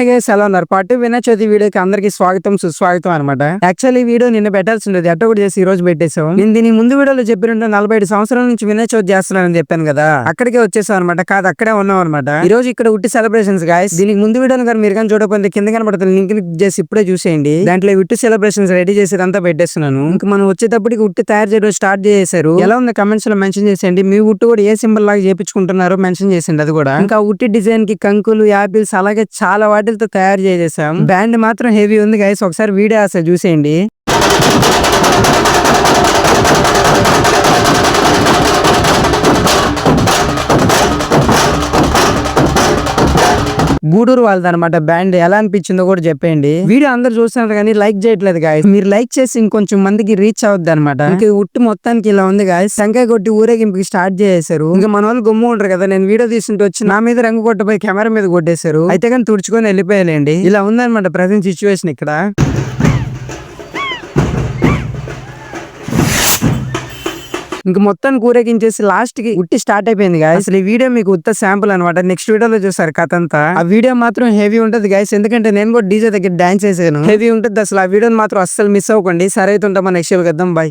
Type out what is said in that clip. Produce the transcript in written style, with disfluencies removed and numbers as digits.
ఎలా ఉన్నారు పాటు వినాయక చవితి వీడియోకి అందరికి స్వాగతం సుస్వాగతం అనమాట. యాక్చువల్లీ ఈ వీడియో నిన్న పెట్టాల్సి ఉండేది, అట్ట కూడా చేసి ఈ రోజు పెట్టేసాం. నేను దీని ముందు వీడియోలో చెప్పినట్టు 45 సంవత్సరాల నుంచి వినాయక చవితి చేస్తున్నానని చెప్పాను కదా, అక్కడికే వచ్చేసాం అనమాట. కాదు, అక్కడే ఉన్నాం అనమాట. ఈ రోజు ఇక్కడ ఉట్టి సెలబ్రేషన్స్ గాయస్. దీనికి ముందు వీడియోని కానీ మీరు కానీ చూడకపోతే కింద కనబడుతుంది లింక్ క్లిక్ చేసి ఇప్పుడే చూసేయండి. దాంట్లో ఉట్టి సెలబ్రేషన్స్ రెడీ చేసేదంతా పెట్టేస్తున్నాను. ఇంకా మనం వచ్చేటప్పటికి ఉట్టి తయారు చేయడం స్టార్ట్ చేశారు. ఎలా ఉంది కమెంట్స్ లో మెన్షన్ చేసేయండి. మీ ఉట్టి కూడా ఏ సింబల్ లాగా చేపించుకుంటున్నారో మెన్షన్ చేసింది. అది కూడా ఇంకా ఉట్టి డిజైన్ కి కంకులు, యాపిల్స్ అలాగే చాలా వాటిలతో తయారు చేసేసాం. బ్యాండ్ మాత్రం హెవీ ఉంది గైస్, ఒకసారి వీడియో అసలు చూసేయండి. గూడూరు వాళ్ళదనమాట బ్యాండ్. ఎలా అనిపించిందో కూడా చెప్పండి. వీడియో అందరు చూస్తున్నారు కానీ లైక్ చేయట్లేదు గాయస్. మీరు లైక్ చేసి ఇంకొంచెం మందికి రీచ్ అవుద్ది అనమాట. ఇంకా ఉట్టి మొత్తానికి ఇలా ఉంది గాయస్. సంఖ్య కొట్టి ఊరేగింపుకి స్టార్ట్ చేశారు. ఇంకా మన వాళ్ళు గమ్ము ఉంటారు కదా, నేను వీడియో తీసుకుంటూ వచ్చి నా మీద రంగు కొట్టపోయి కెమెరా మీద కొట్టేశారు. అయితే కానీ తుడుచుకొని వెళ్ళిపోయాలండి. ఇలా ఉందన్నమాట ప్రజెంట్ సిచ్యువేషన్ ఇక్కడ. ఇంక మొత్తాన్ని ఊరేగించేసి లాస్ట్ కి ఉట్టి స్టార్ట్ అయిపోయింది గాయస్. అసలు ఈ వీడియో మీకు ఉత్త శాంపుల్ అనమాట. నెక్స్ట్ వీడియోలో చూసారు కథ అంతా. ఆ వీడియో మాత్రం హెవీ ఉంటది గాయస్, ఎందుకంటే నేను కూడా డీజే దగ్గర డాన్స్ చేసాను. హెవీ ఉంటుంది అసలు. ఆ వీడియోని మాత్రం అస్సలు మిస్ అవ్వకండి. సరే అయితే ఉంటాం, నెక్స్ట్ వీడియో కద్దాం. బై.